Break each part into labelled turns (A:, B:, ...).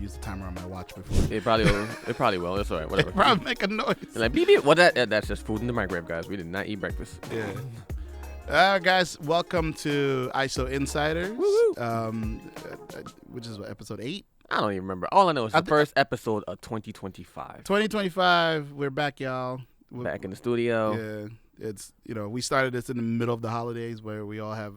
A: used the timer on my watch before.
B: It probably will. It's all right. Whatever.
A: Probably make a noise.
B: Like beep beep. Well, that's just food in the microwave, guys. We did not eat breakfast.
A: Yeah. Guys, welcome to ISO Insiders. Which is what, episode 8?
B: I don't even remember. All I know is the first episode of 2025.
A: 2025. We're back, y'all. We're
B: back in the studio.
A: Yeah. It's, we started this in the middle of the holidays where we all have,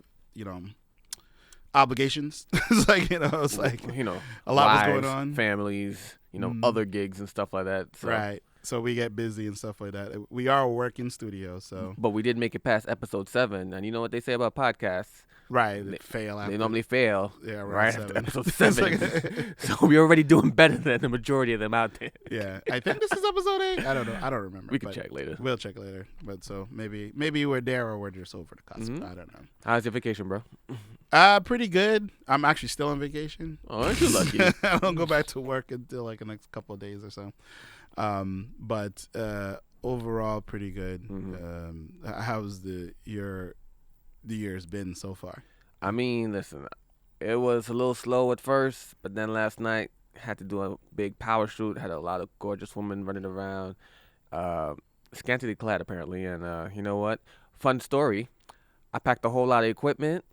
A: obligations. It's like, it's like, a lot was going on.
B: Families, other gigs and stuff like that. So.
A: Right. So we get busy and stuff like that. We are a working studio, so.
B: But we did make it past episode 7, and you know what they say about podcasts?
A: Right, they fail after.
B: They normally fail right
A: 7.
B: after episode 7. So we're already doing better than the majority of them out there.
A: Yeah, I think this is episode 8. I don't know. I don't remember.
B: We can check later.
A: We'll check later. But so maybe we're there or we're just over the cusp. I don't know.
B: How's your vacation, bro?
A: Pretty good. I'm actually still on vacation.
B: Oh, aren't you lucky?
A: I don't go back to work until like the next couple of days or so. But overall, pretty good. How's the year's been so far?
B: I mean, listen, it was a little slow at first, but then last night had to do a big power shoot. Had a lot of gorgeous women running around, scantily clad apparently. And you know what? Fun story. I packed a whole lot of equipment.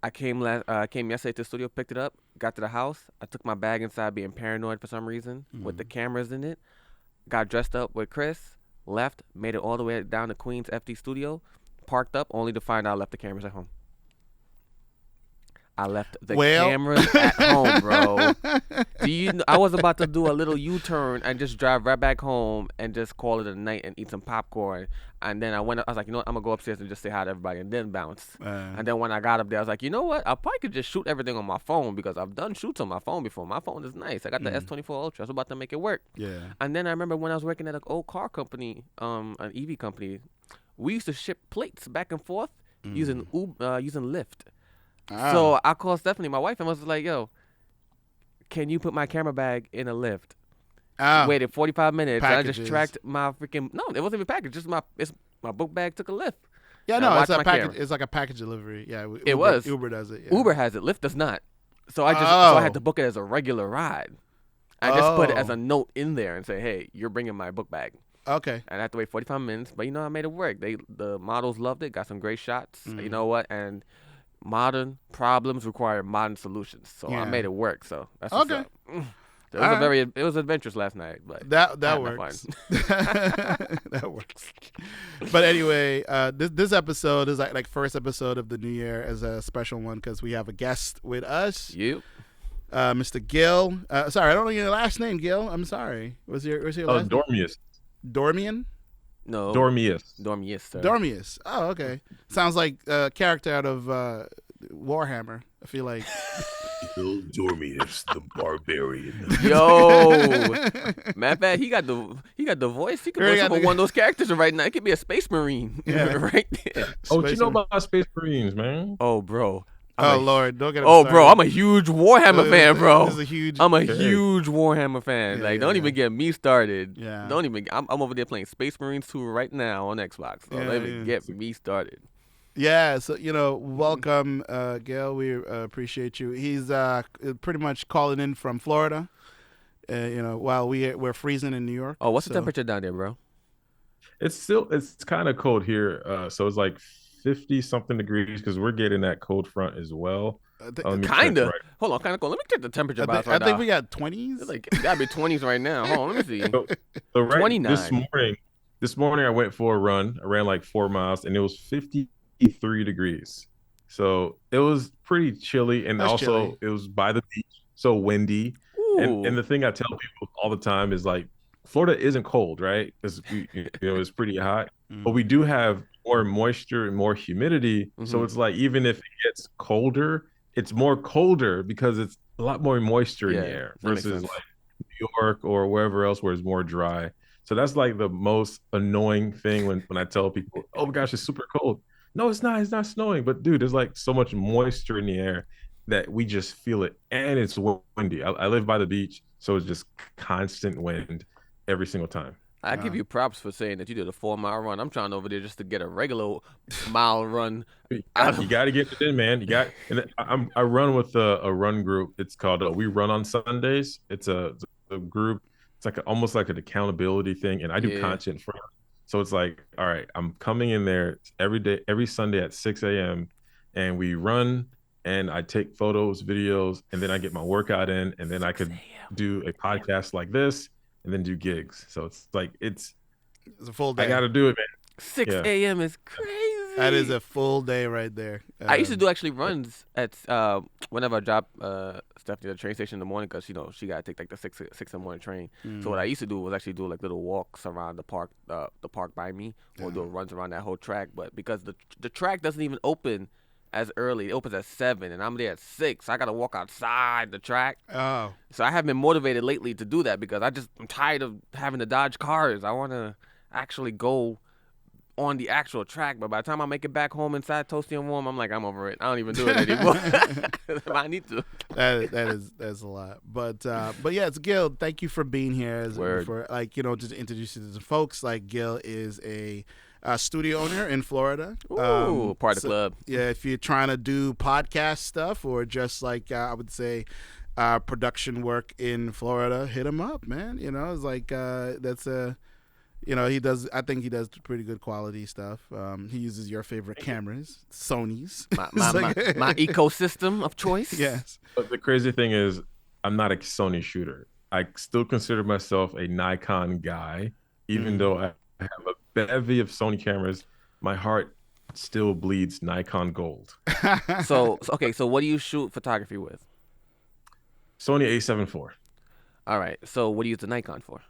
B: I came yesterday to the studio, picked it up, got to the house. I took my bag inside, being paranoid for some reason, with the cameras in it. Got dressed up with Chris, left, made it all the way down to Queens FD studio, parked up, only to find out I left the cameras at home. I left the cameras at home, bro. I was about to do a little U-turn and just drive right back home and just call it a night and eat some popcorn. And then I was like, you know what? I'm going to go upstairs and just say hi to everybody and then bounce. And then when I got up there, I was like, you know what? I probably could just shoot everything on my phone because I've done shoots on my phone before. My phone is nice. I got the S24 Ultra. I was about to make it work.
A: Yeah.
B: And then I remember when I was working at an old car company, an EV company, we used to ship plates back and forth using Lyft. So I called Stephanie, my wife, and was like, yo, can you put my camera bag in a Lyft? Waited 45 minutes. And I just tracked my freaking, no, it wasn't even package. Just my book bag took a Lyft.
A: Yeah, no, it's a package. It's like a package delivery. Yeah, Uber does it. Yeah.
B: Uber has it. Lyft does not. So I had to book it as a regular ride. I just put it as a note in there and say, hey, you're bringing my book bag.
A: Okay.
B: And I had to wait 45 minutes, but I made it work. The models loved it. Got some great shots. You know what? And modern problems require modern solutions. So I made it work. So that's what's up. It was adventurous last night, but
A: that works. That works. But anyway, this episode is like first episode of the new year as a special one because we have a guest with us.
B: You,
A: Mr. Gil. Sorry, I don't know your last name, Gil. I'm sorry. What's your last name?
C: Dormeus.
A: Dormian?
B: No.
C: Dormeus,
B: sir.
A: Dormeus. Oh, okay. Sounds like a character out of Warhammer. I feel like.
D: Gil Dormeus, the barbarian.
B: Yo, matter of fact, he got the voice. He could be one of those characters right now. It could be a Space Marine, right there.
C: What you know about Space Marines, man?
B: Oh, bro.
A: Lord, don't get him
B: started. Bro, I'm a huge Warhammer fan, bro.
A: Huge
B: Warhammer fan. Don't even get me started.
A: Yeah.
B: Don't even. I'm over there playing Space Marines 2 right now on Xbox. So don't even get me started.
A: Yeah, so welcome, Gil. We appreciate you. He's pretty much calling in from Florida. While we're freezing in New York.
B: Oh, what's the temperature down there, bro?
C: It's kind of cold here. So it's like 50-something degrees because we're getting that cold front as well.
B: Kind of. Hold on, kind of cold. Let me check the temperature.
A: I think we got 20s.
B: It's like, it gotta be 20s right now. Hold on, let me see.
C: So right
B: 29.
C: This morning I went for a run. I ran like 4 miles, and it was 53 degrees. So it was pretty chilly, and it was by the beach, so windy. And the thing I tell people all the time is like, Florida isn't cold, right? It's pretty hot, but we do have more moisture and more humidity. So it's like even if it gets colder, it's more colder because it's a lot more moisture in the air versus like New York or wherever else where it's more dry. So that's like the most annoying thing when I tell people, oh my gosh, it's super cold. No, it's not. It's not snowing. But dude, there's like so much moisture in the air that we just feel it, and it's windy. I live by the beach, so it's just constant wind every single time.
B: I give you props for saying that you did a 4-mile run. I'm trying over there just to get a regular mile run.
C: You got to get it in, man. I run with a run group. It's called We Run on Sundays. It's a group. It's like almost like an accountability thing, and I do content for it. So it's like, all right, I'm coming in there every day, every Sunday at 6 a.m. and we run, and I take photos, videos, and then I get my workout in, and then I could do a podcast like this, and then do gigs. So it's like it's
A: a full day.
C: I got to do it, man.
B: 6 a.m. is crazy.
A: That is a full day right there.
B: I used to do actually runs at whenever I drop Stephanie at the train station in the morning, because she got to take like the 6 in the morning train. So what I used to do was actually do like little walks around the park by me, or do runs around that whole track. But because the track doesn't even open as early, it opens at 7, and I'm there at 6. I got to walk outside the track.
A: Oh,
B: so I haven't been motivated lately to do that, because I'm tired of having to dodge cars. I want to actually go on the actual track, but by the time I make it back home inside toasty and warm, I'm like, I'm over it. I don't even do it anymore. I need to.
A: That's a lot, but yeah, it's Gil. Thank you for being here. For just introduce you to the folks. Like, Gil is a studio owner in Florida.
B: Ooh, part of the club.
A: Yeah, if you're trying to do podcast stuff or just like I would say production work in Florida, hit him up, man. It's like that's a. He does. I think he does pretty good quality stuff. He uses your favorite cameras, Sony's.
B: My ecosystem of choice.
A: Yes.
C: But the crazy thing is, I'm not a Sony shooter. I still consider myself a Nikon guy, even though I have a bevy of Sony cameras. My heart still bleeds Nikon gold.
B: So what do you shoot photography with?
C: Sony A7 IV.
B: All right. So what do you use the Nikon for?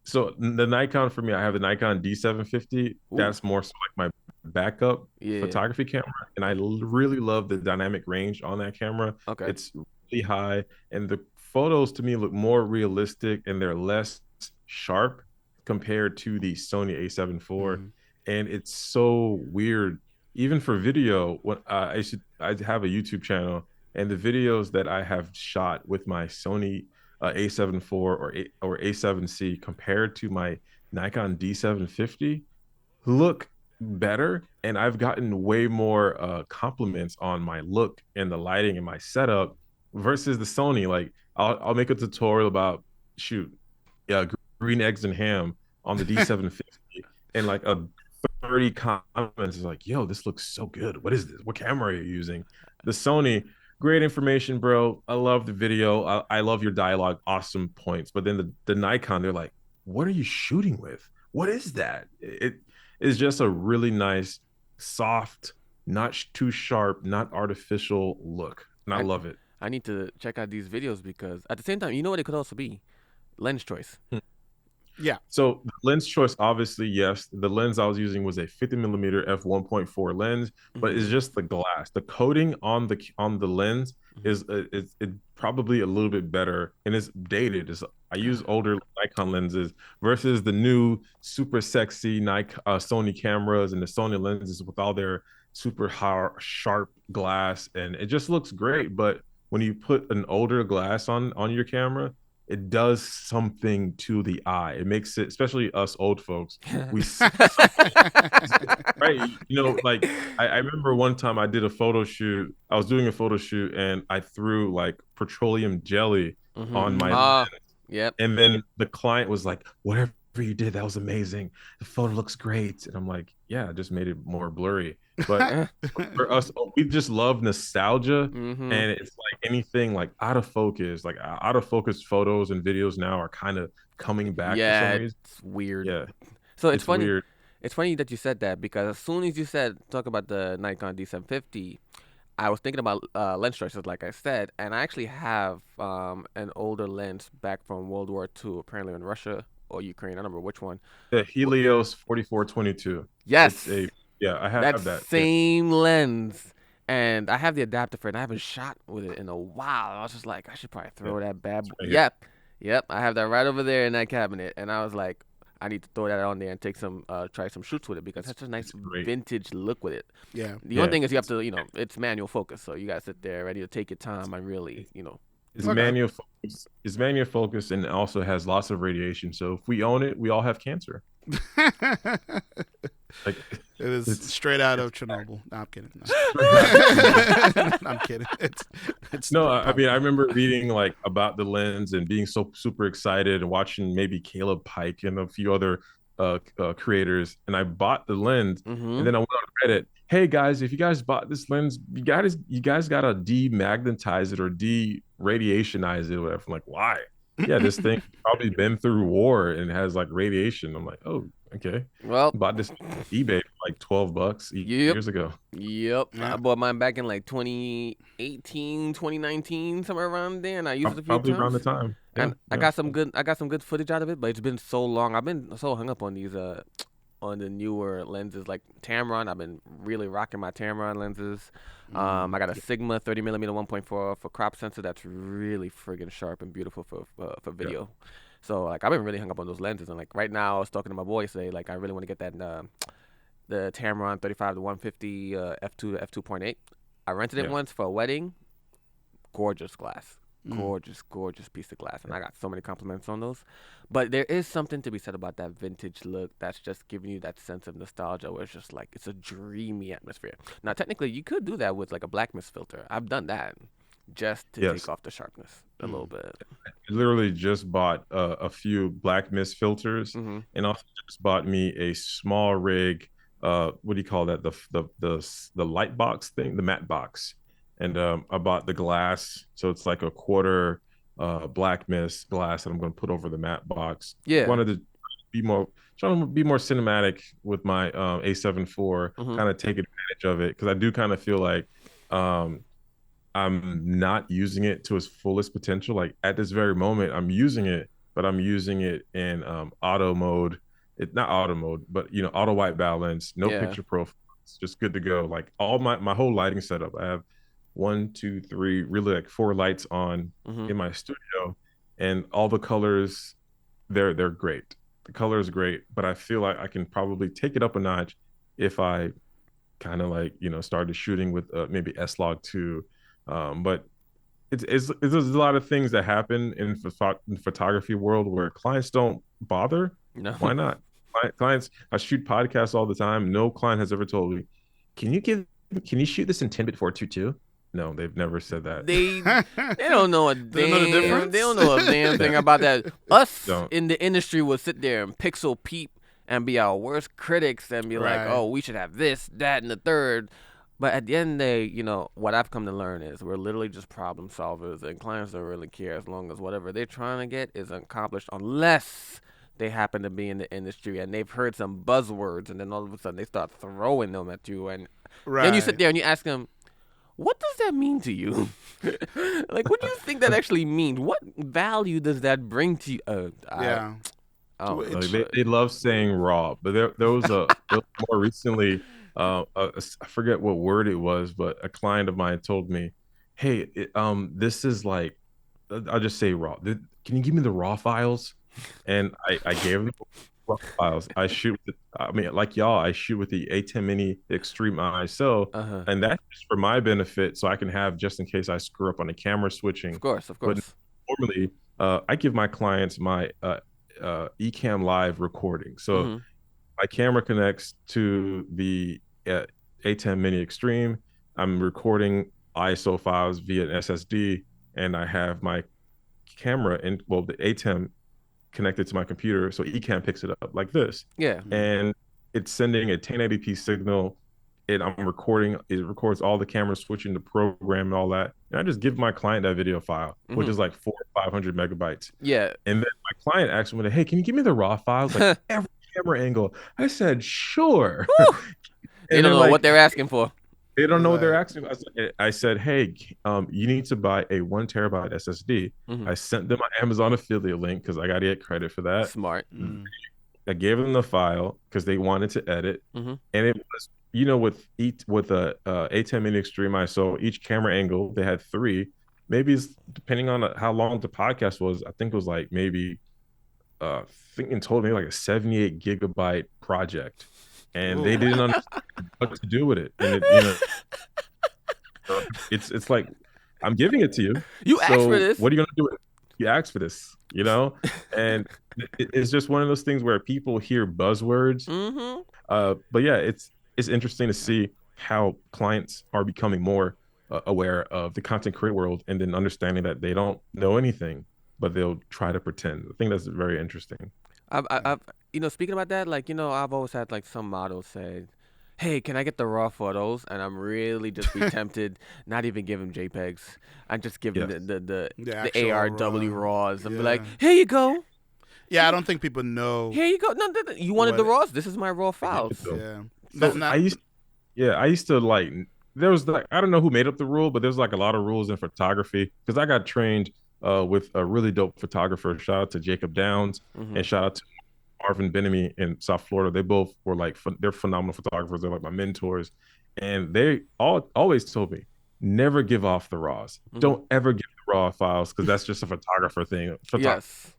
C: So the Nikon for me, I have the Nikon D750. Ooh. That's more so like my backup photography camera, and I really love the dynamic range on that camera.
B: Okay,
C: it's really high, and the photos to me look more realistic, and they're less sharp compared to the Sony A7 IV. And it's so weird, even for video. What I have a YouTube channel, and the videos that I have shot with my Sony A7 IV or A7C compared to my Nikon D750 look better, and I've gotten way more compliments on my look and the lighting and my setup versus the Sony. Like I'll make a tutorial about green eggs and ham on the D750 and like a 30 comments is like, yo, this looks so good. What is this? What camera are you using? The Sony, great information, bro. I love the video. I love your dialogue. Awesome points. But then the Nikon, they're like, what are you shooting with? What is that? It is just a really nice, soft, not too sharp, not artificial look. And I love it.
B: I need to check out these videos, because at the same time, you know what it could also be? Lens choice.
A: Yeah.
C: So the lens choice, obviously, yes. The lens I was using was a 50mm f1.4 lens, but it's just the glass. The coating on the lens is probably a little bit better, and it's dated. I use older Nikon lenses versus the new super sexy Sony cameras and the Sony lenses with all their super sharp glass, and it just looks great. But when you put an older glass on your camera, it does something to the eye. It makes it, especially us old folks, we right. Like I remember one time I did a photo shoot. I was doing a photo shoot, and I threw like petroleum jelly on my lens.
B: Yep.
C: And then the client was like, whatever you did, that was amazing. The photo looks great. And I'm like, yeah, I just made it more blurry. But for us, we just love nostalgia. And it's like anything like out of focus, like out of focus photos and videos now are kind of coming back for some reason.
B: It's weird.
C: Yeah.
B: So it's funny.
C: Weird.
B: It's funny that you said that, because as soon as you talk about the Nikon D750, I was thinking about lens choices, like I said, and I actually have an older lens back from World War II, apparently in Russia or Ukraine. I don't remember which one.
C: The Helios 4422.
B: Yes.
C: I have that.
B: Same lens. And I have the adapter for it, and I haven't shot with it in a while. I was just like, I should probably throw that bad boy. Yep. I have that right over there in that cabinet. And I was like, I need to throw that on there and take try some shoots with it, because that's a nice vintage look with it.
A: Yeah.
B: The only thing is you have to, it's manual focus, so you gotta sit there ready to take your time and really,
C: It's manual focus. It's manual focus, and it also has lots of radiation. So if we own it, we all have cancer. Like
A: it is straight out of Chernobyl. No, I'm kidding. No. I'm kidding. It's
C: no. I mean, I remember reading like about the lens and being so super excited and watching maybe Caleb Pike and a few other creators, and I bought the lens, and then I went on Reddit. Hey guys, if you guys bought this lens, you guys gotta demagnetize it or de-radiationize it, or whatever. I'm like, why? Yeah, this thing probably been through war and has like radiation. I'm like, oh, okay.
B: Well,
C: bought this eBay for like $12 years ago.
B: Yep. I bought mine back in like 2018, 2019, somewhere around there, and I used it a few
C: probably
B: times.
C: around the time. Yeah,
B: and I got some good footage out of it, but it's been so long. I've been so hung up on these on the newer lenses like Tamron. I've been really rocking my Tamron lenses. I got a Sigma 30mm 1.4 for crop sensor that's really friggin' sharp and beautiful for video. Yeah. So like I've been really hung up on those lenses, and like right now I was talking to my boy today, like I really want to get that the Tamron 35 to 150 f2 to f2.8. I rented it once for a wedding. Gorgeous glass. Gorgeous piece of glass, and I got so many compliments on those. But there is something to be said about that vintage look that's just giving you that sense of nostalgia, where it's just like it's a dreamy atmosphere. Now, technically, you could do that with like a black mist filter. I've done that just to take off the sharpness a little bit.
C: I literally just bought a few black mist filters, and also just bought me a small rig. What do you call that? The light box thing, the matte box. And I bought the glass, so it's like a quarter black mist glass that I'm going to put over the matte box.
B: Yeah,
C: wanted to trying to be more cinematic with my A7 IV, kind of take advantage of it, because I do kind of feel like I'm not using it to its fullest potential. Like at this very moment, I'm using it, but I'm using it in auto mode. It's not auto mode, but auto white balance, no picture profile. It's just good to go. Like all my whole lighting setup, I have 1, 2, 3, really like 4 lights on in my studio, and all the colors, they're great. The color is great, but I feel like I can probably take it up a notch if I kind of like started shooting with maybe S-Log2. But it's there's a lot of things that happen in photography world where clients don't bother.
B: No.
C: Why not? Clients, I shoot podcasts all the time. No client has ever told me, can you shoot this in 10-bit-422? No, they've never said that.
B: They don't know a damn. They don't know a damn thing about that. Us in the industry will sit there and pixel peep and be our worst critics and be like, oh, we should have this, that, and the third. But at the end of the day, what I've come to learn is we're literally just problem solvers, and clients don't really care as long as whatever they're trying to get is accomplished, unless they happen to be in the industry and they've heard some buzzwords, and then all of a sudden they start throwing them at you, and then you sit there and you ask them, what does that mean to you? Like, what do you think that actually means? What value does that bring to you?
C: They love saying raw, but there was more recently, I forget what word it was, but a client of mine told me, hey, this is like, I'll just say raw. Can you give me the raw files? And I gave them raw files. I shoot like y'all, I shoot with the A10 Mini Extreme ISO, and that's just for my benefit, so I can have just in case I screw up on the camera switching.
B: Of course. But
C: normally, I give my clients my Ecamm Live recording. So my camera connects to the A10 Mini Extreme. I'm recording ISO files via an SSD, and I have my camera the A10 connected to my computer, so Ecamm picks it up like this.
B: Yeah.
C: And it's sending a 1080p signal. I'm recording. It records all the camera switching, the program, and all that. And I just give my client that video file, which is like 400 or 500 megabytes.
B: Yeah.
C: And then my client asked me, "Hey, can you give me the raw files, like every camera angle?" I said, "Sure."
B: They don't know what they're asking for.
C: They don't know what they're asking. I said, hey, you need to buy a 1 terabyte SSD. I sent them my Amazon affiliate link because I got to get credit for that.
B: Smart.
C: I gave them the file because they wanted to edit, and it was, with a A10 Mini Extreme ISO, each camera angle they had 3. Maybe it's depending on how long the podcast was. I think it was like maybe, I think in total maybe like a 78 gigabyte project. And they didn't understand what to do with it. And it's like I'm giving it to you.
B: You asked for this.
C: What are you gonna do with it? You asked for this, and it's just one of those things where people hear buzzwords.
B: Mm-hmm.
C: But yeah, it's interesting to see how clients are becoming more aware of the content creator world, and then understanding that they don't know anything, but they'll try to pretend. I think that's very interesting.
B: I've speaking about that, like, I've always had like some models say, "Hey, can I get the raw photos?" And I'm really just be tempted, not even give them JPEGs. I just give them the
A: actual
B: ARW
A: raw.
B: raws and be like, "Here you go.
A: Yeah, I don't think people know.
B: Here you go. No, you wanted the raws. This is my raw files."
A: Yeah.
C: So I used to like, there was like, I don't know who made up the rule, but there's like a lot of rules in photography, because I got trained with a really dope photographer. Shout out to Jacob Downs, and shout out to Marvin Benemy in South Florida. They both were like, they're phenomenal photographers. They're like my mentors, and they always told me, never give off the raws. Don't ever give the raw files, because that's just a photographer thing.
B: Yes.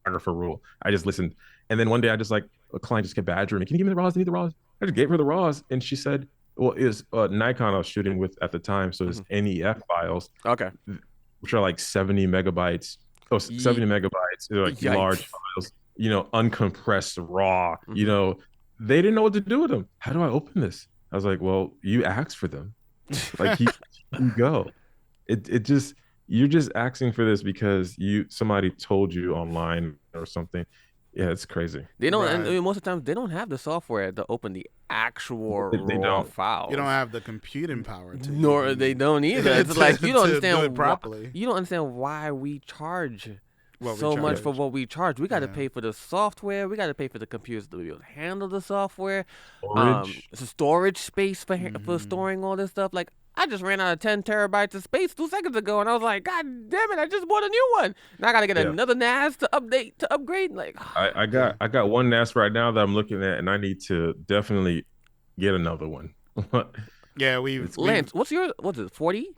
C: Photographer rule. I just listened, and then one day I just like, a client just kept badgering me. Can you give me the raws? I need the raws. I just gave her the raws, and she said, "Well, is Nikon I was shooting with at the time, so it's NEF files,
B: Okay,
C: which are like 70 megabytes. Oh, 70 megabytes. They're like
B: Yikes.
C: large files, uncompressed, raw. They didn't know what to do with them. How do I open this? I was like, well, you asked for them. Like, you go. It just, you're just asking for this because somebody told you online or something. Yeah, it's crazy.
B: They don't, and most of the time they don't have the software to open the actual raw files.
A: You don't have the computing power to.
B: Nor they don't either. It's like, you don't understand
A: do it properly.
B: You don't understand why we charge so much for what we charge. We got to pay for the software. We got to pay for the computers to be able to handle the software. It's a storage space for storing all this stuff. Like, I just ran out of 10 terabytes of space 2 seconds ago, and I was like, God damn it, I just bought a new one. Now I got to get another NAS to upgrade. Like,
C: I got one NAS right now that I'm looking at, and I need to definitely get another one.
A: Yeah,
B: Lance, what's it, 40?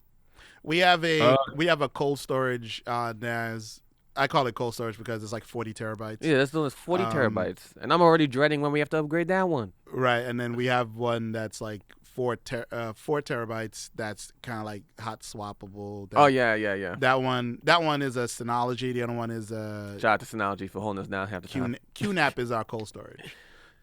A: We have a cold storage NAS. I call it cold storage because it's like 40 terabytes.
B: Yeah, that's 40 terabytes. And I'm already dreading when we have to upgrade that one.
A: Right, and then we have one that's like 4 terabytes that's kind of like hot swappable.
B: Yeah.
A: That one is a Synology. The other one is a...
B: Shout out to Synology for holding us down half the time.
A: QNAP is our cold storage.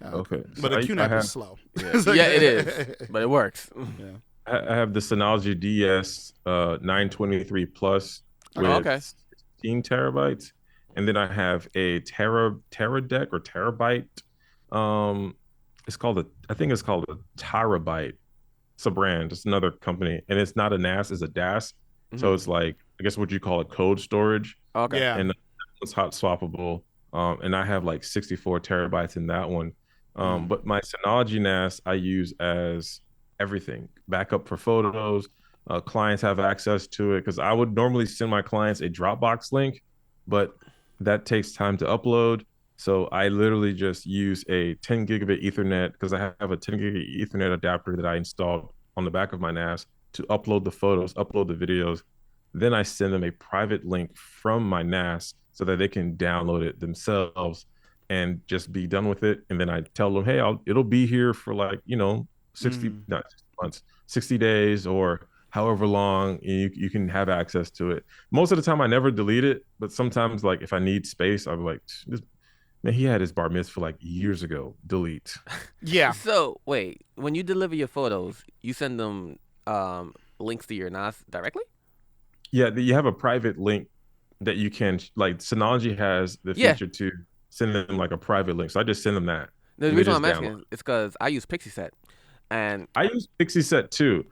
C: Okay.
A: But the QNAP is slow.
B: Yeah, it is. But it works.
A: Yeah.
C: I have the Synology DS 923 Plus with 16 terabytes. And then I have a Teradeck or Terabyte. I think it's called a Terabyte. It's a brand. It's another company. And it's not a NAS, it's a DAS. So it's like, I guess what you call a code storage.
B: Okay.
A: Yeah.
C: And it's hot swappable. And I have like 64 terabytes in that one. But my Synology NAS I use as everything. Backup for photos. Clients have access to it, because I would normally send my clients a Dropbox link, but that takes time to upload. So I literally just use a 10 gigabit Ethernet, because I have a 10 gigabit Ethernet adapter that I installed on the back of my NAS to upload the photos, upload the videos. Then I send them a private link from my NAS so that they can download it themselves and just be done with it. And then I tell them, hey, it'll be here for like, 60 months, 60 days, or however long you can have access to it. Most of the time I never delete it, but sometimes, like, if I need space, I'll be like, man, he had his bar mitzvah like years ago. Delete.
A: Yeah.
B: So wait, when you deliver your photos, you send them links to your NAS directly?
C: Yeah, you have a private link that you can, like, Synology has the feature to send them like a private link. So I just send them that.
B: The reason I'm asking is because I use PixieSet, and
C: I use PixieSet too.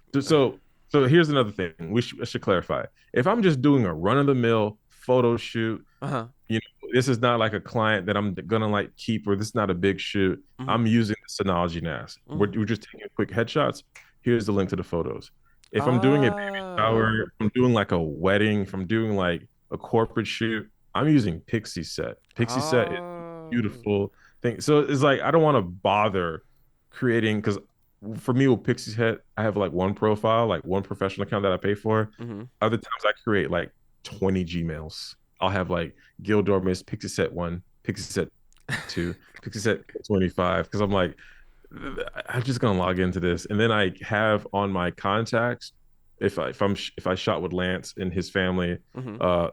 C: So here's another thing I should clarify. If I'm just doing a run of the mill photo shoot, this is not like a client that I'm gonna like keep, or this is not a big shoot. I'm using the Synology NAS. We're just taking quick headshots. Here's the link to the photos. If I'm doing a baby shower, if I'm doing like a wedding, if I'm doing like a corporate shoot, I'm using PixieSet. PixieSet is a beautiful thing. So it's like, I don't want to bother creating, because for me with PixieSet, I have like one profile, like one professional account that I pay for. Other times I create like 20 Gmails. I'll have like Gil Dormeus, PixieSet 1, PixieSet 2, PixieSet 25, because I'm just gonna log into this. And then I have on my contacts if I shot with Lance and his family,
B: Mm-hmm.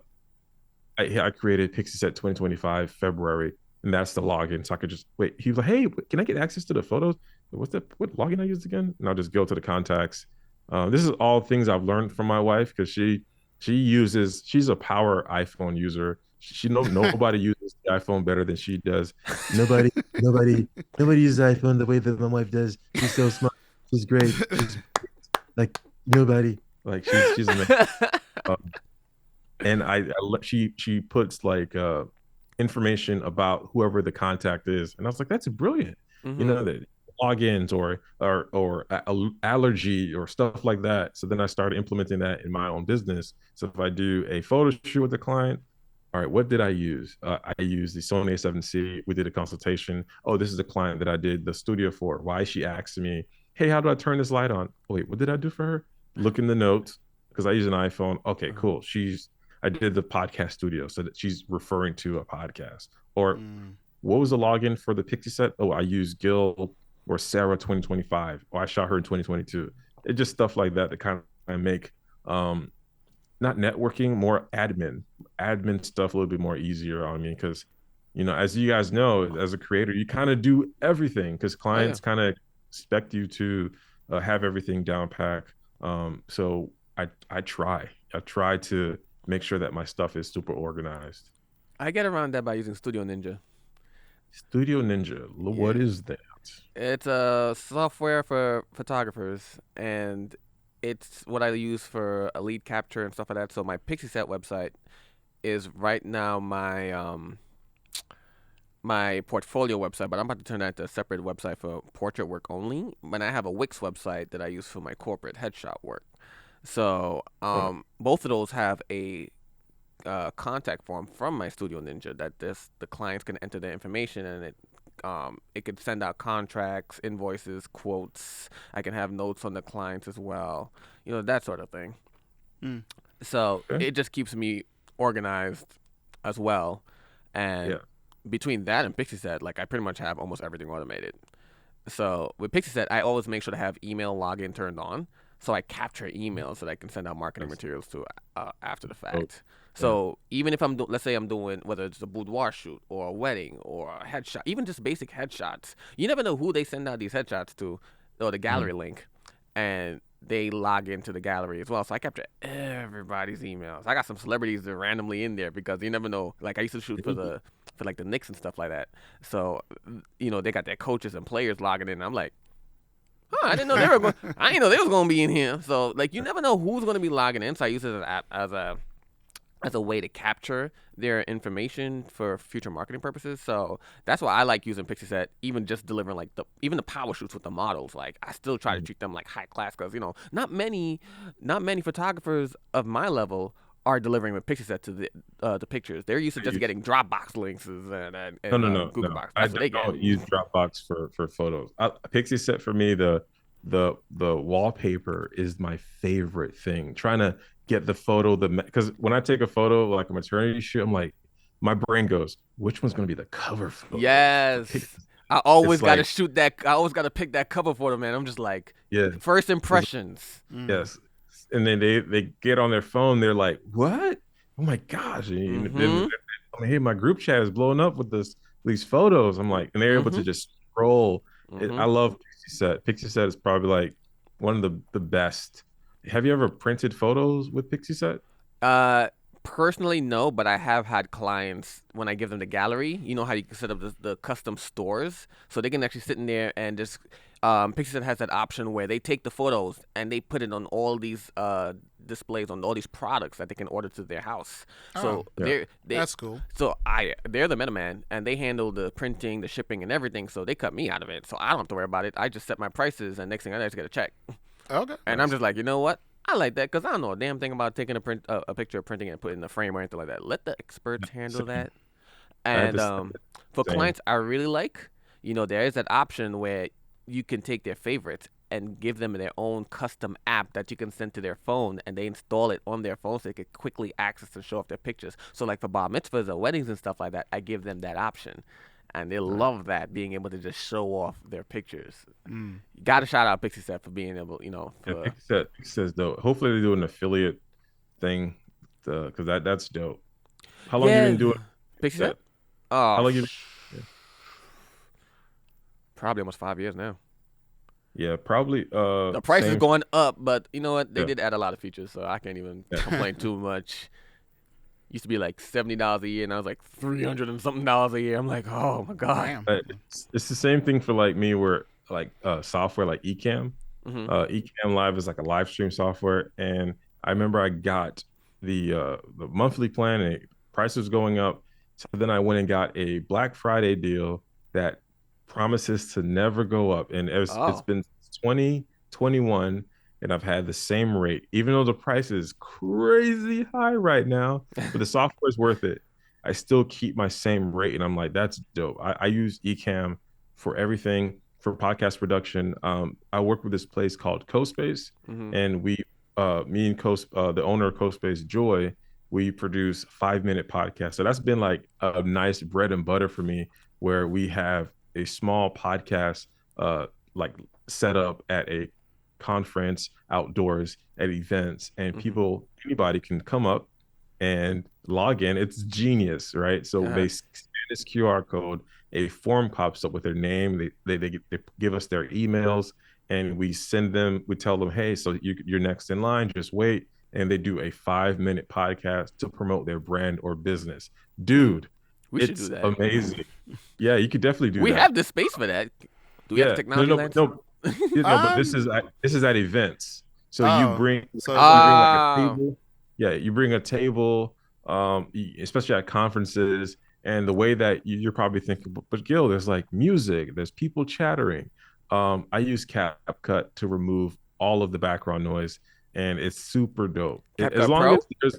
C: I created Pixie Set 2025 February, and that's the login. So I could just wait. He was like, "Hey, can I get access to the photos? What's that? What login I used again?" And I'll just go to the contacts. This is all things I've learned from my wife because she's a power iPhone user. She nobody uses the iPhone better than she does. Nobody nobody nobody uses iPhone the way that my wife does. She's so smart. She's great. She's like nobody. Like she's amazing. Um, and she puts like information about whoever the contact is, and I was like, that's brilliant. You
B: Mm-hmm.
C: know, that logins or allergy or stuff like that. So then I started implementing that in my own business. So if I do a photo shoot with the client, all right, what did I use? I used the Sony A7C. We did a consultation. Oh, this is the client that I did the studio for. Why she asked me, hey, how do I turn this light on? Oh, wait, what did I do for her? Look in the notes because I use an iPhone. Okay, cool. I did the podcast studio so that she's referring to a podcast. Or what was the login for the Pixie Set? Oh, I used Gil or Sarah 2025. Or I shot her in 2022. It's just stuff like that that kind of make not networking, more admin stuff a little bit more easier on me because, as you guys know, as a creator, you kind of do everything because clients kind of expect you to have everything down pack. So I try to make sure that my stuff is super organized.
B: I get around that by using Studio Ninja.
C: Studio Ninja, what is that?
B: It's a software for photographers, and it's what I use for elite capture and stuff like that. So my Pixie Set website is right now my portfolio website, but I'm about to turn that into a separate website for portrait work only. But I have a Wix website that I use for my corporate headshot work. So both of those have a contact form from my Studio Ninja that the clients can enter their information, and it could send out contracts, invoices, quotes. I can have notes on the clients as well, that sort of thing. So it just keeps me organized as well. And between that and Pixie Set, like I pretty much have almost everything automated. So with Pixie Set, I always make sure to have email login turned on. So I capture emails so that I can send out marketing materials to after the fact. So even if let's say I'm doing, whether it's a boudoir shoot or a wedding or a headshot, even just basic headshots, you never know who they send out these headshots to, or the gallery link, and they log into the gallery as well. So I capture everybody's emails. I got some celebrities that are randomly in there because you never know. Like I used to shoot for like the Knicks and stuff like that. So they got their coaches and players logging in. I'm like, I didn't know they were going. I didn't know they was going to be in here. So like you never know who's going to be logging in. So I use it as a way to capture their information for future marketing purposes. So that's why I like using Pixie Set, even just delivering like even the power shoots with the models. Like I still try to treat them like high class because not many photographers of my level are delivering with Pixie Set to the pictures. They're used to just getting Dropbox links and
C: No.
B: Google Box. That's what they get.
C: I don't use Dropbox for photos. Pixie Set for me, the wallpaper is my favorite thing. Trying to get the photo, because when I take a photo like a maternity shoot, I'm like, my brain goes, which one's going to be the cover photo?
B: Yes. I always got to shoot that. I always got to pick that cover photo, man. I'm just like, first impressions.
C: Yes. And then they get on their phone. They're like, what? Oh my gosh. And then, hey, my group chat is blowing up with these photos. I'm like, and they're able to just scroll. I love Pixie Set. Pixie Set is probably like one of the best. Have you ever printed photos with Pixie Set?
B: Personally, no, but I have had clients when I give them the gallery. You know how you can set up the custom stores, so they can actually sit in there and just. Pixie Set has that option where they take the photos and they put it on all these displays on all these products that they can order to their house. So
A: that's cool.
B: So they're the middleman and they handle the printing, the shipping, and everything. So they cut me out of it. So I don't have to worry about it. I just set my prices, and next thing I just get a check.
A: Okay.
B: And I'm just like, you know what? I like that because I don't know a damn thing about taking a picture, printing it, and putting it in the frame or anything like that. Let the experts handle that. And for clients I really like, there is that option where you can take their favorites and give them their own custom app that you can send to their phone, and they install it on their phone so they can quickly access and show off their pictures. So like for bar mitzvahs or weddings and stuff like that, I give them that option. and they love that, being able to just show off their pictures.
A: Mm.
B: You got to shout out Pixieset for being able,
C: Yeah, Pixieset's dope. Hopefully they do an affiliate thing, because that's dope. How long you been doing
B: Pixieset?
C: How long you been? Yeah.
B: Probably almost 5 years now.
C: Yeah, probably.
B: The price is going up, but you know what? They
C: Yeah.
B: did add a lot of features, so I can't even complain too much. Used to be like $70 a year, and I was like $300 and something a year. I'm like, oh my god.
A: Damn.
C: It's the same thing for like me, where like software like Ecamm. Ecamm Live is like a live stream software, and I remember I got the monthly plan, and price was going up. So then I went and got a Black Friday deal that promises to never go up, and it's been 2021, and I've had the same rate, even though the price is crazy high right now. But the software is worth it. I still keep my same rate, and I'm like, that's dope. I use Ecamm for everything, for podcast production. I work with this place called CoSpace, and we, me and the owner of CoSpace, Joy, we produce 5-minute podcasts. So that's been like a nice bread and butter for me, where we have a small podcast like set up at a conference outdoors at events, and anybody can come up and log in. It's genius, right? So they scan this QR code, a form pops up with their name, they give us their emails, and we tell them, hey, so you're next in line, just wait. And they do a 5-minute podcast to promote their brand or business. Dude,
B: we should do that.
C: Amazing. Yeah, you could definitely do that.
B: We have the space for that. Do we have technology?
C: No, but this is at events. So you bring like a table. Yeah, you bring a table, especially at conferences. And the way that you're probably thinking, but Gil, there's like music, there's people chattering. I use CapCut to remove all of the background noise, and it's super dope. As long as there's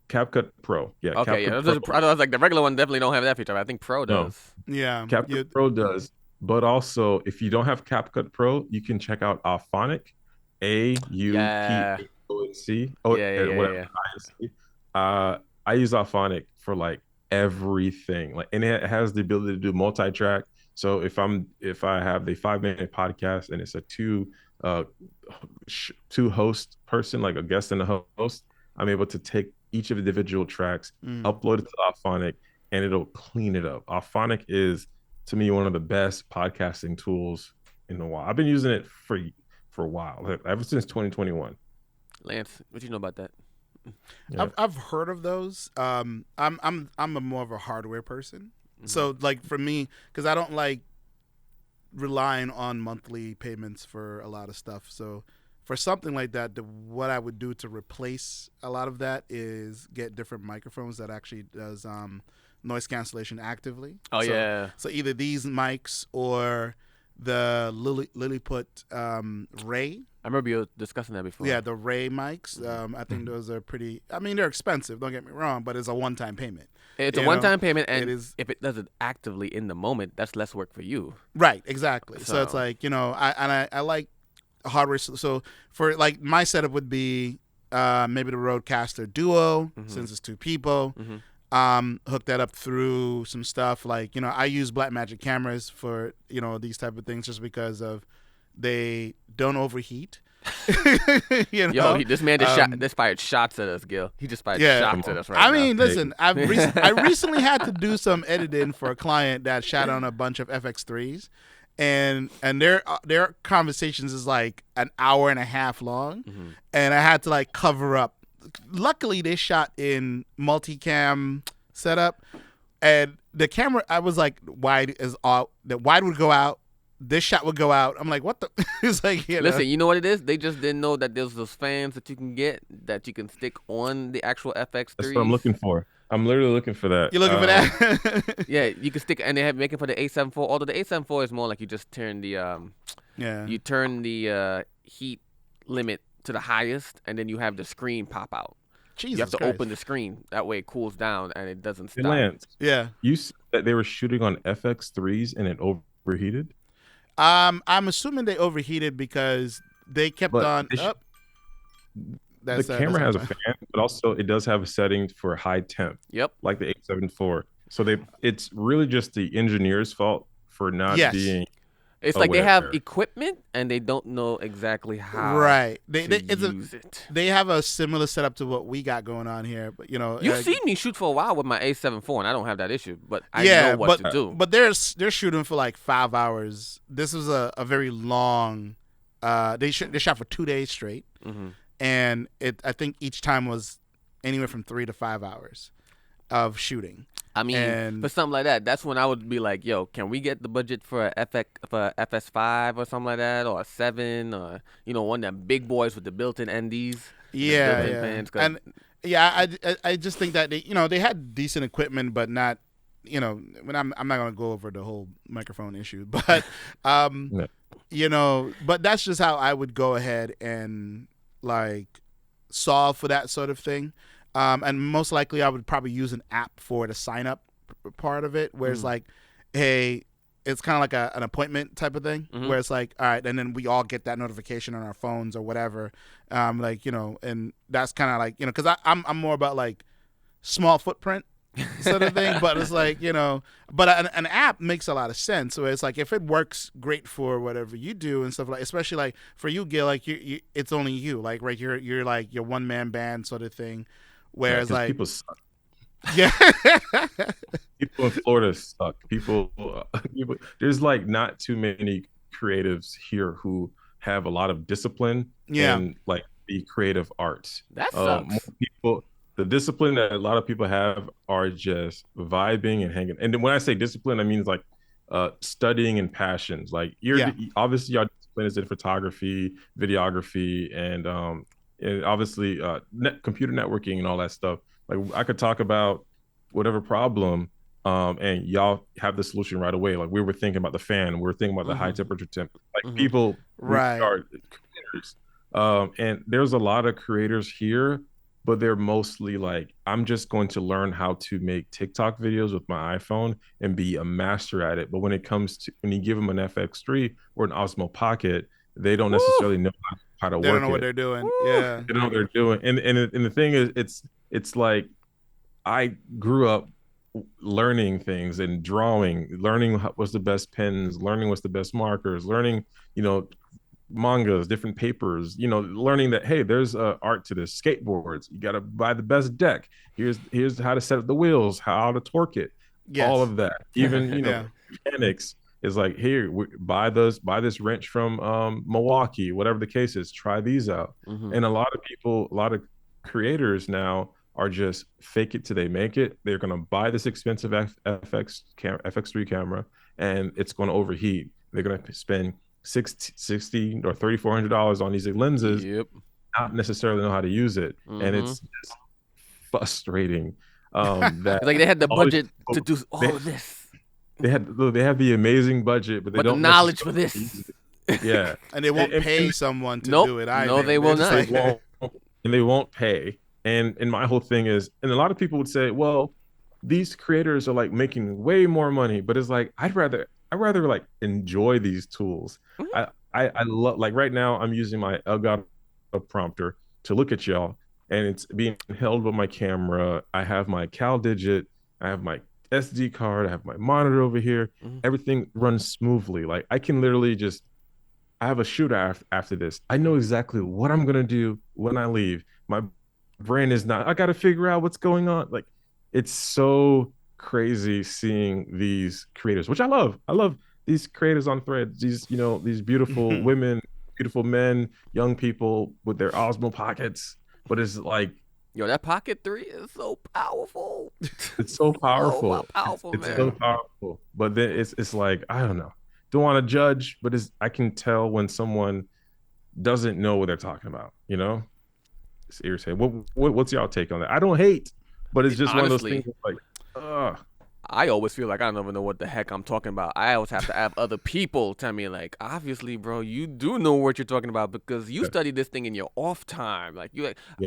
C: CapCut Pro. Yeah.
B: Okay. I was like, the regular one definitely don't have that feature. I think Pro does.
A: No. Yeah.
C: CapCut Pro does. But also, if you don't have CapCut Pro, you can check out Auphonic, AUPHONC. I use Auphonic for like everything. Like, and it has the ability to do multi-track. So if I have the 5-minute podcast and it's a two host person, like a guest and a host, I'm able to take each of the individual tracks, upload it to Auphonic, and it'll clean it up. Auphonic is, to me, one of the best podcasting tools in a while. I've been using it for a while, ever since 2021.
B: Lance, what do you know about that?
A: Yeah. I've heard of those. I'm a more of a hardware person. So like for me, because I don't like relying on monthly payments for a lot of stuff. So for something like that, what I would do to replace a lot of that is get different microphones that actually does noise cancellation actively. So either these mics or the Lilliput Ray.
B: I remember you discussing that before.
A: Yeah, the Ray mics. I think those are pretty. I mean, they're expensive. Don't get me wrong, but it's a one-time payment.
B: It's a one-time payment, and if it does it actively in the moment, that's less work for you.
A: Right. Exactly. So it's like, I like hardware. So for like my setup would be maybe the Rodecaster Duo, since it's 2 people. Hook that up through some stuff like, I use Blackmagic cameras for, these type of things just because of they don't overheat.
B: Yo, this man just fired shots at us, Gil. He just fired shots at us right now.
A: I mean, listen, I recently had to do some editing for a client that shot on a bunch of FX3s, and their conversations is like an hour and a half long, and I had to like cover up. Luckily, they shot in multicam setup, and the camera, I was like, wide would go out. This shot would go out. I'm like, what the? It's like,
B: Listen, you know what it is? They just didn't know that there's those fans that you can get that you can stick on the actual FX3.
C: That's what I'm looking for. I'm literally looking for that.
A: You're looking for that?
B: Yeah, you can stick, and they have making for the A74. Although the A74 is more like you just turn the heat limit to the highest, and then you have the screen pop out.
A: Jesus
B: you have to
A: Christ.
B: open the screen. That way it cools down and it doesn't stop.
C: Lance,
A: yeah.
C: You said that they were shooting on FX3s and it overheated?
A: I'm assuming they overheated because they kept on up.
C: The camera has a fan, but also it does have a setting for high temp.
B: Yep.
C: Like the 874. So it's really just the engineer's fault for not
A: Yes.
C: being
B: It's like they
C: aware.
B: have equipment and they don't know exactly how
A: Right.
B: to use it.
A: They have a similar setup to what we got going on here, but
B: You've seen me shoot for a while with my A7 IV, and I don't have that issue, but I
A: yeah,
B: know what to do.
A: But they're shooting for like 5 hours. This was a very long. They shot for 2 days straight, and I think each time was anywhere from 3 to 5 hours of shooting.
B: I mean, for something like that, that's when I would be like, "Yo, can we get the budget for a FS5 or something like that, or a 7, or one of them big boys with the built-in NDs?"
A: Yeah.
B: Fans,
A: and I just think that they had decent equipment, but not. When I'm not gonna go over the whole microphone issue, but but that's just how I would go ahead and like solve for that sort of thing. And most likely I would probably use an app for the sign up part of it, where it's like, hey, it's kind of like an appointment type of thing, where it's like, all right, and then we all get that notification on our phones or whatever. And that's kind of like, because I'm more about like small footprint sort of thing, but it's like, but an app makes a lot of sense. So it's like, if it works great for whatever you do and stuff, like, especially like for you, Gil, like you it's only you, like, right, you're like your one man band sort of thing. Whereas like
C: people suck.
A: Yeah.
C: People in Florida suck. People, there's like not too many creatives here who have a lot of discipline and like the creative arts.
B: That sucks.
C: More people, the discipline that a lot of people have are just vibing and hanging. And then when I say discipline, I mean like studying and passions. Like obviously your discipline is in photography, videography, and obviously computer networking and all that stuff. Like I could talk about whatever problem and y'all have the solution right away. Like we were thinking about the fan, we were thinking about the high temperature temp. Like people are creators. And there's a lot of creators here, but they're mostly like, I'm just going to learn how to make TikTok videos with my iPhone and be a master at it. But when it comes to, when you give them an FX3 or an Osmo Pocket, they don't necessarily know how to work it.
A: They don't know what they're doing. Yeah.
C: They don't know what they're doing. And the thing is, it's like, I grew up learning things and drawing, learning what's the best pens, learning what's the best markers, learning, mangas, different papers, learning that, hey, there's art to this. Skateboards, you got to buy the best deck. Here's how to set up the wheels, how to torque it, all of that. Even, mechanics is like, here, buy this wrench from Milwaukee, whatever the case is, try these out. And a lot of creators now are just fake it till they make it. They're going to buy this expensive FX3 camera and it's going to overheat. They're going to spend $60 or $3,400 on these lenses, not necessarily know how to use it. And it's just frustrating. That
B: like they had the budget to do all of this.
C: They have the amazing budget, but they don't
B: the knowledge for this.
C: Yeah.
A: And they won't pay someone to do it either.
B: No, they will not.
C: And they won't pay. And my whole thing is, and a lot of people would say, well, these creators are like making way more money, but it's like, I'd rather like enjoy these tools. I love, like right now I'm using my Elgato prompter to look at y'all, and it's being held with my camera. I have my CalDigit, I have my SD card, I have my monitor over here. Everything runs smoothly. Like I can literally I have a shoot after this. I know exactly what I'm gonna do when I leave. My brain is not, I got to figure out what's going on. Like it's so crazy seeing these creators, which I love these creators on Threads, these these beautiful women, beautiful men, young people with their Osmo Pockets. But it's like,
B: that Pocket 3 is so powerful.
C: It's so powerful.
B: It's
C: so powerful. But then it's like, I don't know, don't want to judge, but I can tell when someone doesn't know what they're talking about. It's irritating. What's y'all take on that? I don't hate, but it's just honestly, one of those things like,
B: I always feel like I don't even know what the heck I'm talking about. I always have to have other people tell me, like, obviously, bro, you do know what you're talking about because you study this thing in your off time. Like,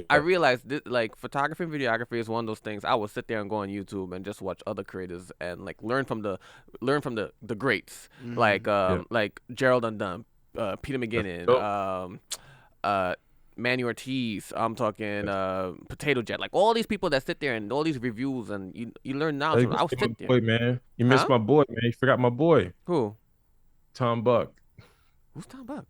B: I realized this, like, photography and videography is one of those things. I will sit there and go on YouTube and just watch other creators and like learn from the greats, like Gerald Undone, Peter McGinnon, Manny Ortiz. I'm talking Potato Jet. Like all these people that sit there and all these reviews and you learn knowledge.
C: Hey,
B: I was sitting there.
C: boy, man. You missed my boy, man. You forgot my boy.
B: Who?
C: Tom Buck.
B: Who's Tom Buck?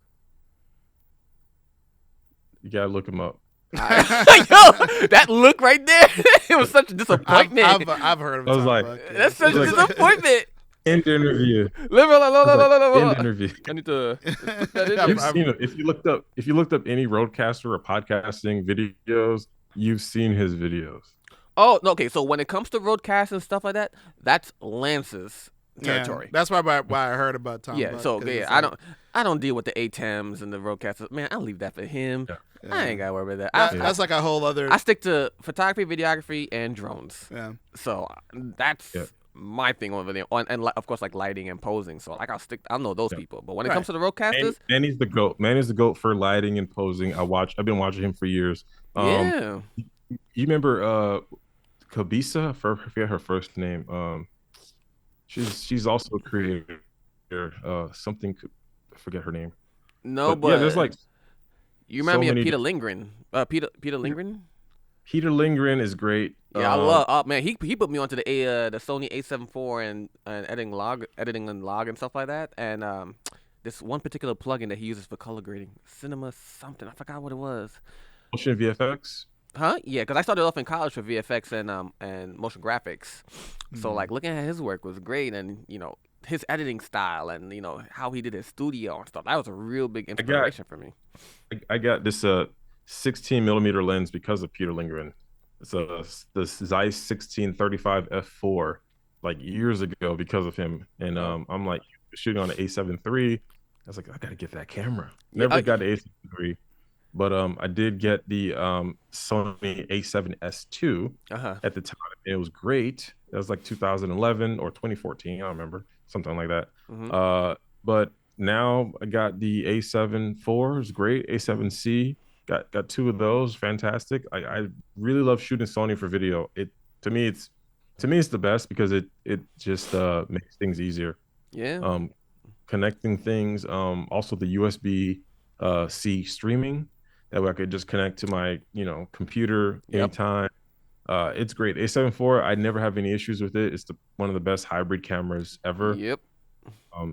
C: You gotta look him up.
B: Yo, that look right there. It was such a disappointment.
A: I've heard of
C: I was
A: Tom
C: like,
A: Buck, yeah.
B: That's such a disappointment.
C: End interview.
B: End
C: interview.
B: I need to put that in.
C: If you looked up any roadcaster or podcasting videos, you've seen his videos.
B: Oh, no, okay. So when it comes to roadcasts and stuff like that, that's Lance's territory.
A: Yeah, that's why I heard about Tom.
B: Yeah.
A: Buck,
B: So yeah, I don't deal with the ATEMs and the roadcasters. Man, I'll leave that for him.
C: Yeah.
A: Yeah.
B: I ain't gotta worry about that.
A: That's like a whole other.
B: I stick to photography, videography, and drones.
A: Yeah.
B: So that's my thing over there. And of course, like lighting and posing. So like I'll know those people. But when it comes to the roadcasters,
C: Manny's the goat. Manny's the goat for lighting and posing. I've been watching him for years.
B: yeah.
C: You remember Kabisa? I forget her first name. She's also a creator. Something I forget her name.
B: No, but
C: yeah, there's like.
B: You remind me of
C: many
B: Peter Lindgren. Peter Lindgren.
C: Peter Lindgren is great.
B: Yeah, I love. Oh man, he put me onto the Sony A7 IV and editing and log and stuff like that. And this one particular plugin that he uses for color grading, Cinema something. I forgot what it was.
C: Motion VFX.
B: Huh? Yeah, because I started off in college for VFX and motion graphics. So like looking at his work was great, and his editing style and how he did his studio and stuff. That was a real big inspiration for me.
C: I got this 16 millimeter lens because of Peter Lindgren. It's the Zeiss 1635 f4 like years ago because of him. And I'm like shooting on the A7 III. I was like, I gotta get that camera. Never got the A7 III, but I did get the Sony A7S II at the time. It was great. It was like 2011 or 2014. I don't remember, something like that. But now I got the A7 IV. It's great. A7C. Got two of those. Fantastic. I really love shooting Sony for video. To me it's the best because it just makes things easier.
B: Yeah.
C: Connecting things. Also the USB C streaming that way I could just connect to my computer anytime. It's great. A7 IV. I never have any issues with it. It's one of the best hybrid cameras ever.
B: Yep.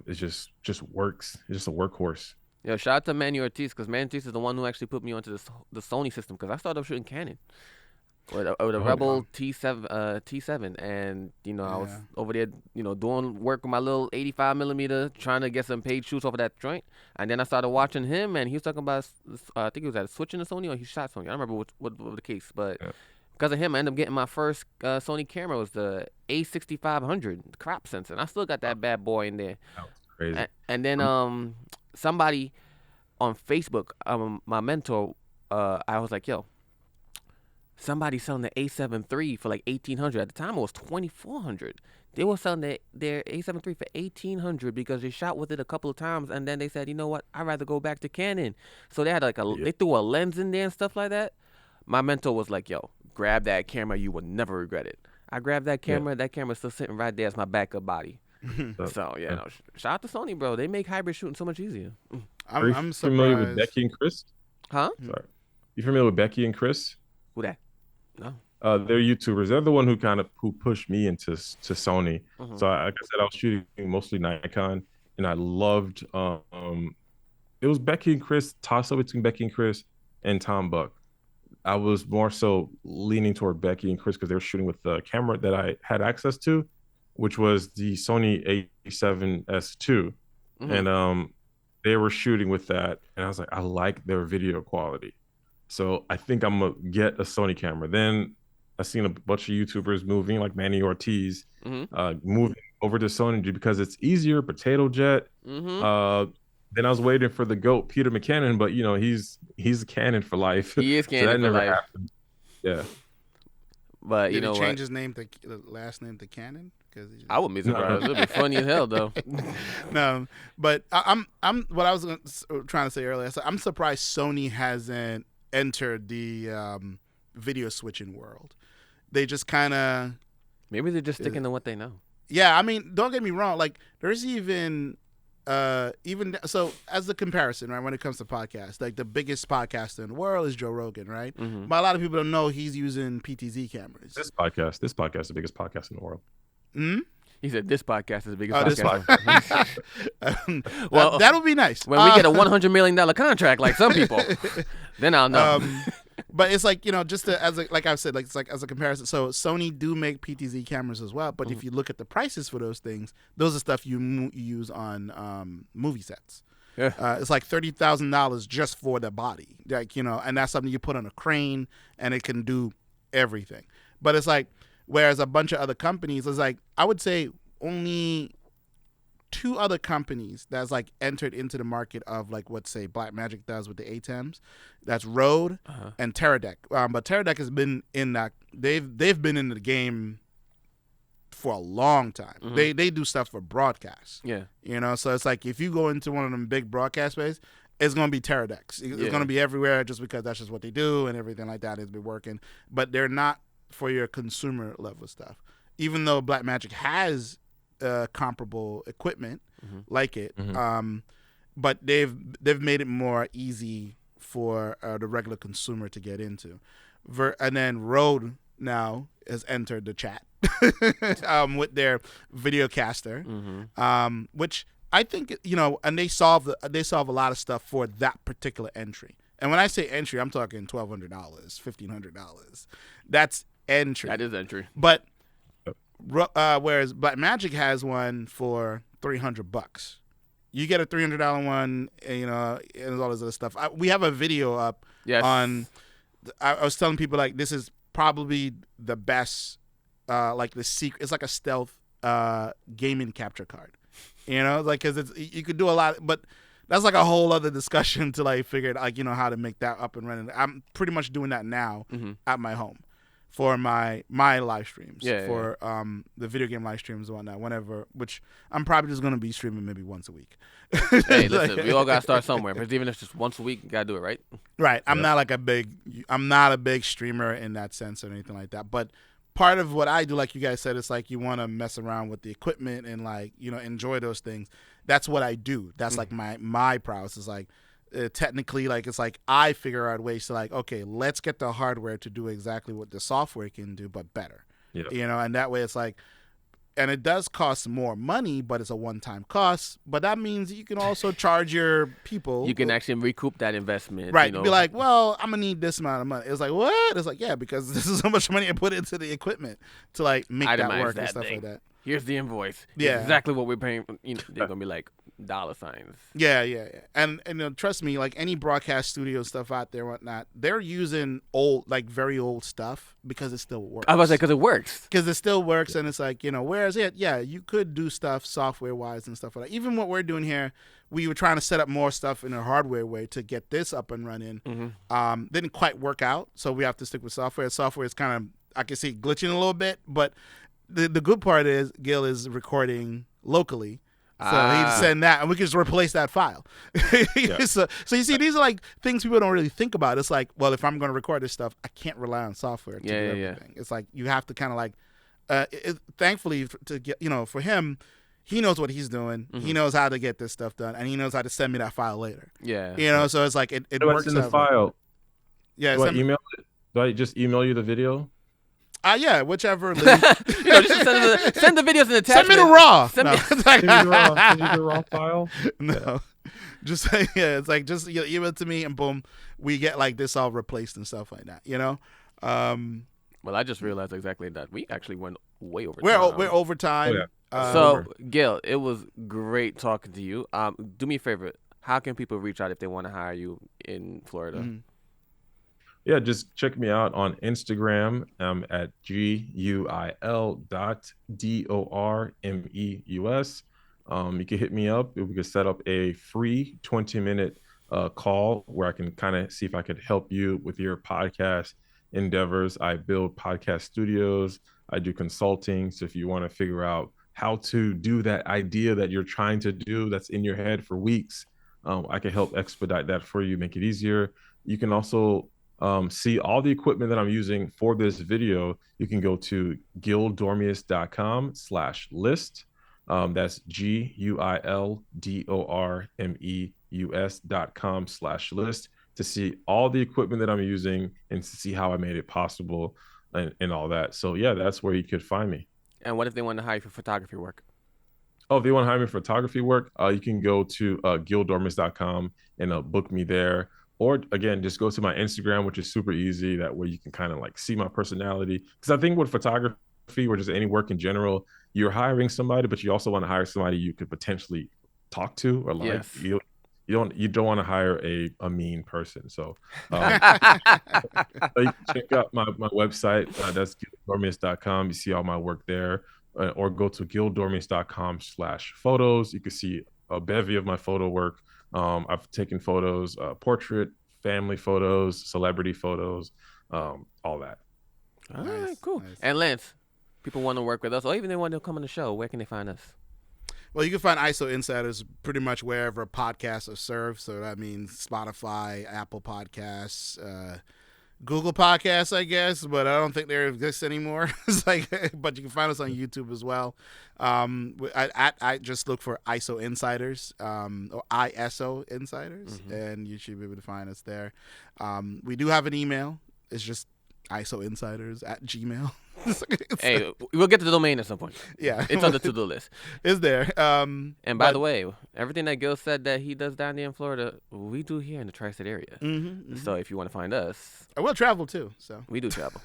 C: It just works. It's just a workhorse.
B: Yo, shout out to Manny Ortiz because Manny Ortiz is the one who actually put me onto the Sony system because I started off shooting Canon with a Rebel T7, and I was over there doing work with my little 85 millimeter trying to get some paid shoots off of that joint, and then I started watching him and he was talking about I think he was switching to Sony or he shot Sony. I don't remember what was the case, but. Yeah. Because of him, I ended up getting my first Sony camera. It was the A6500 crop sensor. And I still got that bad boy in there.
C: That was crazy.
B: And then somebody on Facebook, my mentor, I was like, yo, somebody's selling the A7 III for like $1,800. At the time, it was $2,400. They were selling their A7 III for $1,800 because they shot with it a couple of times. And then they said, you know what? I'd rather go back to Canon. So they had they threw a lens in there and stuff like that. My mentor was like, yo, grab that camera. You will never regret it. I grabbed that camera. Yeah. That camera's still sitting right there as my backup body. So, shout out to Sony, bro. They make hybrid shooting so much easier.
A: I'm
C: familiar with Becky and Chris?
B: Huh?
C: Sorry. You familiar with Becky and Chris?
B: Who that? No.
C: They're YouTubers. They're the one who pushed me into Sony. So, like I said, I was shooting mostly Nikon, and I loved it was Becky and Chris, toss-up between Becky and Chris and Tom Buck. I was more so leaning toward Becky and Chris because they were shooting with the camera that I had access to, which was the Sony A7S II. And they were shooting with that. And I was like, I like their video quality. So I think I'm going to get a Sony camera. Then I seen a bunch of YouTubers moving, like Manny Ortiz, moving over to Sony because it's easier, Potato Jet. Then I was waiting for the GOAT, Peter McKinnon, but he's a Canon for life.
B: He is Canon for life.
C: Happened. Yeah.
B: But
A: Did he change his name to last name to Cannon?
B: I wouldn't be surprised. It'd be funny as hell though.
A: No, but I'm what I was trying to say earlier. I'm surprised Sony hasn't entered the video switching world. They just kind of
B: maybe they're just sticking to what they know.
A: Yeah, I mean, don't get me wrong. Like, there's even even so, as a comparison, right, when it comes to podcasts, like the biggest podcaster in the world is Joe Rogan, right?
B: Mm-hmm.
A: But a lot of people don't know he's using PTZ cameras.
C: This podcast is the biggest podcast in the world.
A: Hmm?
B: He said this podcast is the biggest
C: This
B: podcast.
A: Well, that would be nice.
B: When we get a $100 million contract, like some people, then I'll know.
A: But it's like, just like I've said, like it's like as a comparison. So Sony do make PTZ cameras as well, but if you look at the prices for those things, those are stuff you use on movie sets.
B: Yeah.
A: It's like $30,000 just for the body, like and that's something you put on a crane and it can do everything. But it's like, whereas a bunch of other companies, it's like I would say only 2 other companies that's like entered into the market of like what say Blackmagic does with the ATEMs. That's Rode and Teradek. But Teradek has been in that they've been in the game for a long time.
B: Mm-hmm.
A: They do stuff for broadcast.
B: Yeah.
A: So it's like if you go into one of them big broadcast space, it's gonna be Teradeks. It's gonna be everywhere just because that's just what they do and everything like that has been working. But they're not for your consumer level stuff. Even though Blackmagic has comparable equipment like it, but they've made it more easy for the regular consumer to get into. And then Rode now has entered the chat with their Videocaster, which I think and they solve a lot of stuff for that particular entry. And when I say entry, I'm talking $1,200, $1,500. That's entry.
B: That is entry.
A: But whereas Blackmagic has one for $300. You get a $300 one, and all this other stuff. We have a video up on. I was telling people like this is probably the best, like the secret. It's like a stealth gaming capture card, like because you could do a lot, but that's like a whole other discussion to like figure out how to make that up and running. I'm pretty much doing that now at my home. For my live streams, the video game live streams and whatnot, whenever, which I'm probably just going to be streaming maybe once a week.
B: Hey, listen, we all got to start somewhere. Because even if it's just once a week, you got to do it, right?
A: Right. I'm not a big streamer in that sense or anything like that. But part of what I do, like you guys said, it's like you want to mess around with the equipment and like, enjoy those things. That's what I do. That's like my prowess is like, technically, like it's like I figure out ways to like, okay, let's get the hardware to do exactly what the software can do, but better. Yeah. And that way it's like, and it does cost more money, but it's a one-time cost. But that means you can also charge your people.
B: You can actually recoup that investment.
A: Right. Be like, well, I'm gonna need this amount of money. It's like, what? It's like, yeah, because this is how much money I put into the equipment to like make that work and stuff like that.
B: Here's the invoice.
A: Yeah.
B: Here's exactly what we're paying. They're gonna be like dollar signs.
A: Yeah. And trust me, like any broadcast studio stuff out there, whatnot, they're using very old stuff because it still works.
B: I was like, because it works.
A: Because it still works, and it's like whereas you could do stuff software wise and stuff like that. Even what we're doing here, we were trying to set up more stuff in a hardware way to get this up and running. Didn't quite work out, so we have to stick with software. Software is kind of, I can see glitching a little bit, but the good part is Gil is recording locally. So he'd send that, and we can just replace that file. So you see, these are like things people don't really think about. It's like, well, if I'm going to record this stuff, I can't rely on software to do everything. It's like you have to kind of like, thankfully, to get for him, he knows what he's doing. He knows how to get this stuff done, and he knows how to send me that file later.
B: Yeah.
A: So it's like it works.
C: In the file.
A: Yeah.
C: Do I email it? Do I just email you the video?
A: Yeah, whichever link.
B: Just send the videos in attachment.
A: Send me the raw.
C: Send me the raw file.
A: No, just it's like just email it to me and boom, we get like this all replaced and stuff like that.
B: Well, I just realized exactly that we actually went way over.
A: We're over time.
C: Oh, yeah.
B: So Gil, it was great talking to you. Do me a favor. How can people reach out if they want to hire you in Florida?
C: Yeah, just check me out on Instagram at guil.dormeus. You can hit me up. We could set up a free 20-minute call where I can kind of see if I could help you with your podcast endeavors. I build podcast studios. I do consulting. So if you want to figure out how to do that idea that you're trying to do that's in your head for weeks, I can help expedite that for you, make it easier. You can also see all the equipment that I'm using for this video. You can go to gildormeus.com/list. That's GuilDormeus.com/list to see all the equipment that I'm using and to see how I made it possible and all that. So yeah, that's where you could find me.
B: And what if they want to hire you for photography work?
C: Oh, if they want to hire me for photography work, you can go to GilDormeus.com and book me there. Or again, just go to my Instagram, which is super easy. That way you can kind of like see my personality. Because I think with photography or just any work in general, you're hiring somebody, but you also want to hire somebody you could potentially talk to or like.
B: Yes.
C: You don't want to hire a mean person. So you can check out my website. That's GilDormeus.com. You see all my work there. Or go to GilDormeus.com/photos. You can see a bevy of my photo work. I've taken photos, portrait, family photos, celebrity photos, all that.
B: All right, cool. Nice. And Lance, people want to work with us, or even they want to come on the show, where can they find us?
A: Well, you can find ISO Insiders pretty much wherever podcasts are served. So that means Spotify, Apple Podcasts, Google Podcasts, I guess, but I don't think they exist anymore. It's like, but you can find us on YouTube as well. I just look for ISO Insiders or ISO Insiders, and you should be able to find us there. We do have an email. It's just isoinsiders@gmail.com.
B: Hey, we'll get to the domain at some point.
A: Yeah.
B: It's on the to-do list.
A: It's there.
B: And by the way, everything that Gil said that he does down there in Florida, we do here in the tri-state area. So if you want to find us.
A: I will travel too. So
B: we do travel.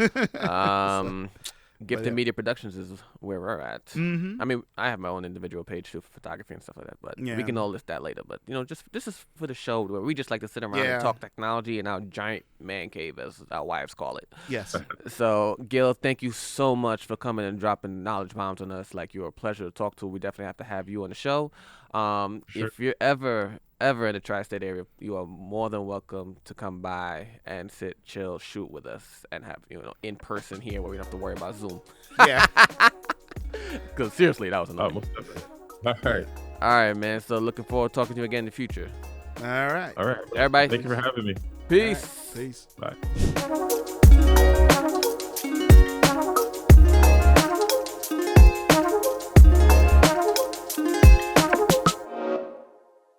B: Gifted Media Productions is where we're at. I mean, I have my own individual page too for photography and stuff like that, but we can all list that later. But just this is for the show where we just like to sit around and talk technology in our giant man cave, as our wives call it.
A: Yes.
B: So Gil, thank you so much for coming and dropping knowledge bombs on us. Like, you're a pleasure to talk to. We definitely have to have you on the show. Sure. If you're ever in the tri-state area, you are more than welcome to come by and sit, chill, shoot with us, and have in person here where we don't have to worry about Zoom.
A: Yeah.
B: Because seriously, that was another.
C: All
B: right, man. So looking forward to talking to you again in the future.
A: All right.
C: All right.
B: Everybody.
C: Thank you for having me.
B: Peace.
A: Right. Peace.
C: Bye.